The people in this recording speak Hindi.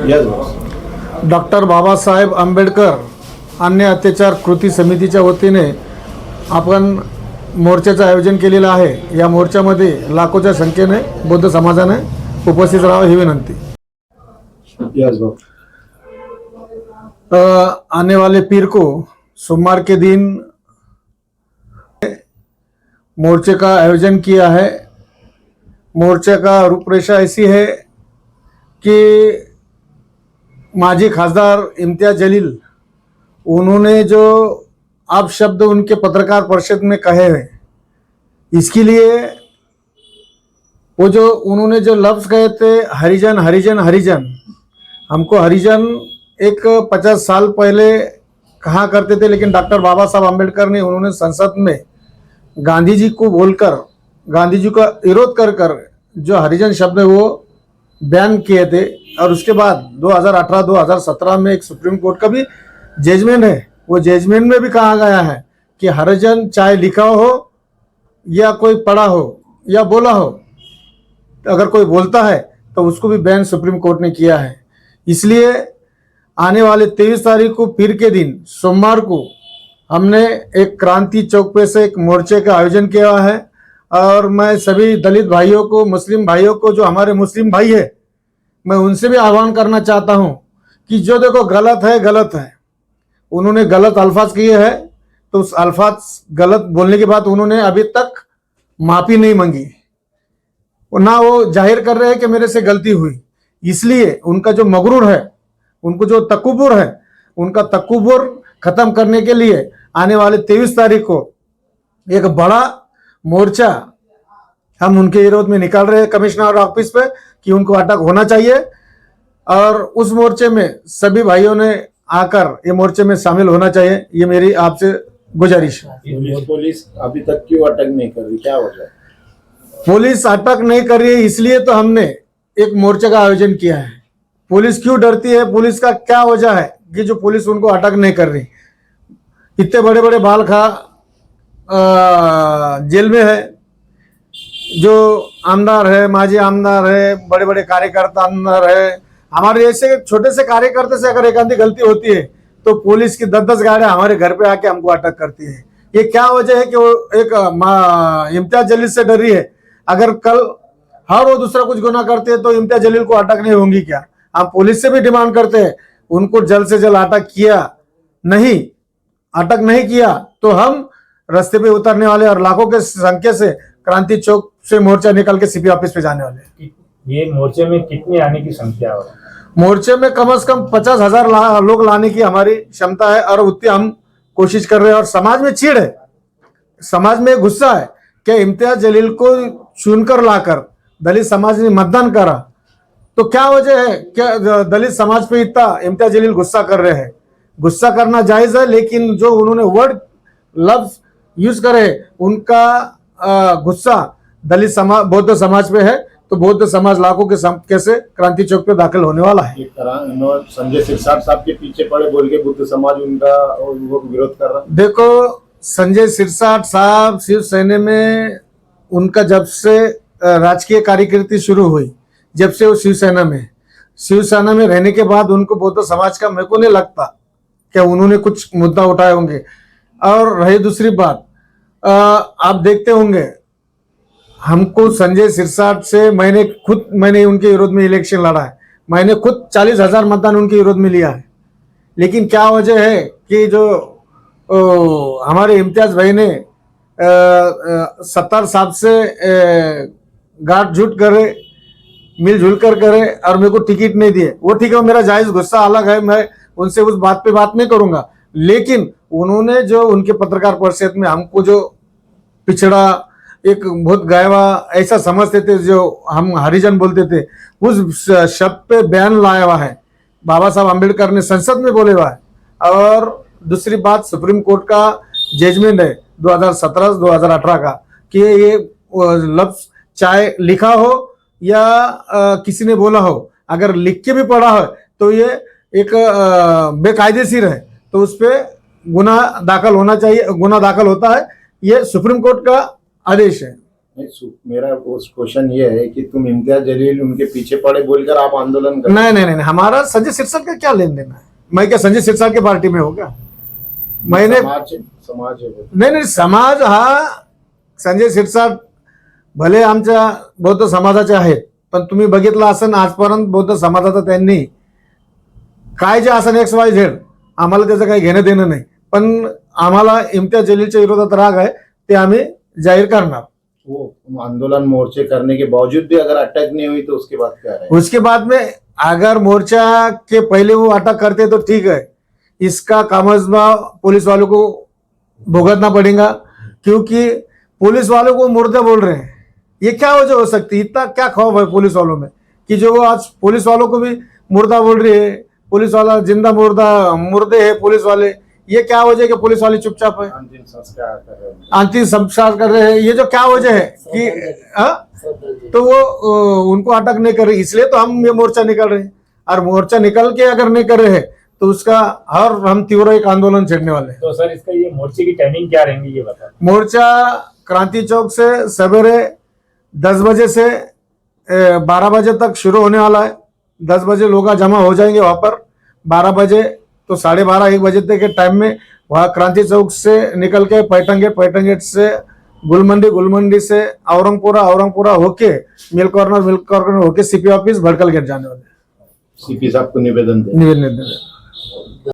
Yes boss. Doctor Babasaheb Ambedkar अन्य अत्याचार कृती समितीच्या वतीने आपण मोर्चाचं आयोजन केलेलं आहे. या मोर्चामध्ये लाखोच्या संख्येने बौद्ध समाजाने उपस्थित राहावं ही विनंती. Yes boss. आने वाले पीर को सोमवार के दिन मोर्चे का आयोजन किया है. मोर्चे का रूपरेखा ऐसी है कि माजी खासदार इम्तियाज जलील, उन्होंने जो आप शब्द उनके पत्रकार परिषद में कहे हैं, इसके लिए वो जो उन्होंने जो लफ्ज़ कहे थे हरिजन हरिजन हरिजन, हमको हरिजन एक 50 साल पहले कहा करते थे, लेकिन डॉक्टर बाबा साहब आम्बेडकर ने उन्होंने संसद में गांधी जी को बोलकर, गांधी जी का विरोध कर कर जो हरिजन शब्द है वो बैन किए थे. और उसके बाद 2018-2017 में एक सुप्रीम कोर्ट का भी जजमेंट है. वो जजमेंट में भी कहा गया है कि हरिजन चाहे लिखा हो या कोई पढ़ा हो या बोला हो, अगर कोई बोलता है तो उसको भी बैन सुप्रीम कोर्ट ने किया है. इसलिए आने वाले 23 तारीख को पीर के दिन सोमवार को हमने एक क्रांति चौक पे से एक मोर्चे का आयोजन किया है. और मैं सभी दलित भाइयों को, मुस्लिम भाइयों को, जो हमारे मुस्लिम भाई है, मैं उनसे भी आह्वान करना चाहता हूं कि जो देखो गलत है गलत है. उन्होंने गलत अल्फाज किए हैं तो उस अल्फाज गलत बोलने के बाद उन्होंने अभी तक माफ़ी नहीं मांगी, ना वो जाहिर कर रहे हैं कि मेरे से गलती हुई. इसलिए उनका जो मगरूर है, उनको जो तकब्बुर है, उनका तकब्बुर खत्म करने के लिए आने वाले 23 तारीख को एक बड़ा मोर्चा हम उनके विरोध में निकाल रहे हैं कमिश्नर ऑफिस पे कि उनको अटक होना चाहिए. और उस मोर्चे में सभी भाइयों ने आकर ये मोर्चे में शामिल होना चाहिए. ये मेरी आपसे गुजारिश है. पुलिस अभी तक क्यों अटक नहीं कर रही, क्या वजह? पुलिस अटक नहीं कर रही है, इसलिए तो हमने एक मोर्चे का आयोजन किया है. पुलिस क्यों डरती है, पुलिस का क्या वजह है कि जो पुलिस उनको अटक नहीं कर रही? इतने बड़े बड़े बाल खा जेल में है, जो आमदार है, माजी आमदार है, बड़े बड़े कार्यकर्ता आमदार है. हमारे जैसे छोटे से कार्यकर्ता से अगर एक आधी गलती होती है तो पुलिस की 10-10 गाड़ियां हमारे घर पे आके हमको अटक करती है. ये क्या वजह है कि वो एक इम्तियाज जलील से डर रही है? अगर कल हर वो दूसरा कुछ गुनाह करते हैं तो इम्तियाज जलील को अटक नहीं होंगी क्या? हम पुलिस से भी डिमांड करते हैं उनको जल्द से जल्द अटक किया नहीं, अटक नहीं किया तो हम रास्ते पे उतरने वाले और लाखों के संख्या से क्रांति चौक से मोर्चा निकल के सीपी ऑफिस पे जाने वाले. ये मोर्चे में कितने आने की संख्या है? मोर्चे में कम से कम 50,000 लोग लाने की हमारी क्षमता है और उतनी हम कोशिश कर रहे हैं. और समाज में चीड़ है, समाज में गुस्सा है कि इम्तियाज जलील को चुनकर लाकर दलित समाज ने मतदान करा, तो क्या वजह है क्या दलित समाज पे इतना इम्तियाज जलील गुस्सा कर रहे हैं? गुस्सा करना जायज है, लेकिन जो उन्होंने वर्ड लफ्ज यूज करे उनका गुस्सा दलित समाज, बौद्ध समाज पे है, तो बौद्ध समाज लाखों के संख्या से क्रांति चौक पे दाखिल होने वाला है. संजय सिरसाट साहब के पीछे पड़े बोल के बुद्ध समाज उनका वो विरोध कर रहा है. देखो, संजय सिरसाट साहब शिवसेना में उनका जब से राजकीय कार्यकृति शुरू हुई, जब से वो शिवसेना में रहने के बाद उनको बौद्ध समाज का मेरे को नहीं लगता कि उन्होंने कुछ मुद्दा उठाए होंगे. और रही दूसरी बात, आप देखते होंगे हमको संजय सिरसाट से मैंने उनके विरोध में इलेक्शन लड़ा है. मैंने खुद 40,000 मतदान उनके विरोध में लिया है. लेकिन क्या वजह है कि जो हमारे इम्तियाज भाई ने 70 साहब से गांठ झूठ करे, मिलजुल कर करे और मेरे को टिकट नहीं दिए. वो ठीक है, मेरा जायज गुस्सा अलग है, मैं उनसे उस बात पे बात नहीं करूंगा. लेकिन उन्होंने जो उनके पत्रकार परिषद में हमको जो पिछड़ा, एक बहुत गायवा ऐसा समझते थे, जो हम हरिजन बोलते थे, उस शब्द पे बयान लाया हुआ है. बाबा साहब आम्बेडकर ने संसद में बोले हुआ है. और दूसरी बात, सुप्रीम कोर्ट का जजमेंट है 2017-2018 का कि ये लफ्ज चाहे लिखा हो या किसी ने बोला हो, अगर लिख के भी पढ़ा हो तो ये एक बेकायदेशीर है, तो उस पर गुना दाखिल होना चाहिए, गुना दाखिल होता है. ये सुप्रीम कोर्ट का आदेश है. नहीं, मेरा उस क्वेश्चन ये है कि तुम इम्तियाज जलील उनके पीछे पड़े बोलकर आप आंदोलन कर नहीं नहीं नहीं, हमारा संजय सिरसाट का क्या लेन देन है? मैं क्या संजय सिरसाट की पार्टी में होगा? मैंने समाज है वो। नाही नाही, समाज हा संजय शिरसाट भले आमच्या बौद्ध समाजाचे आहेत, पण तुम्ही बघितलं असेल आजपर्यंत बौद्ध समाजाचं त्यांनी काय जे असेल XYZ आम्हाला त्याचं काही घेणं देणं नाही, पण आम्हाला इम्तियाज जलीलच्या विरोधात राग आहे ते आम्ही जाहीर करणार. वो आंदोलन मोर्चे करने के बावजूद भी अगर अटैक नहीं हुई तो उसके बाद क्या है? उसके बाद में अगर मोर्चा के पहले वो अटक करते तो ठीक है, इसका कामजबा पुलिस वालों को भुगतना पड़ेगा, क्योंकि पुलिस वालों को मुर्दे बोल रहे हैं. ये क्या वजह हो सकती है? इतना क्या खौफ है पुलिस वालों में कि जो वो आज पुलिस वालों को भी मुर्दा बोल रही है, पुलिस वाला जिंदा मुर्दे है पुलिस वाले. ये क्या वजह है कि पुलिस वाले चुपचाप है, अंतिम संस्कार कर रहे हैं? अंतिम संस्कार कर रहे हैं? ये जो क्या वजह है कि तो वो उनको अटक नहीं कर रही, इसलिए तो हम ये मोर्चा निकल रहे हैं. और मोर्चा निकल के अगर नहीं कर रहे हैं तो उसका हर हम तीव्र एक आंदोलन छेड़ने वाले हैं. तो सर इसका ये मोर्चे की टाइमिंग क्या रहेंगी ये बता. मोर्चा क्रांति चौक से सवेरे 10 बजे से 12 बजे तक शुरू होने वाला है. 10 बजे लोग जमा हो जाएंगे वहां पर. 12 बजे तो 12:30 1 बजे तक के टाइम में वहाँ क्रांति चौक से निकल के पैठन गेट से गुलमंडी से औरंगपुरा होके मिल कॉर्नर होके CP ऑफिस भड़कल गेट जाने वाले. सीपी साहब को निवेदन दे. निवेदन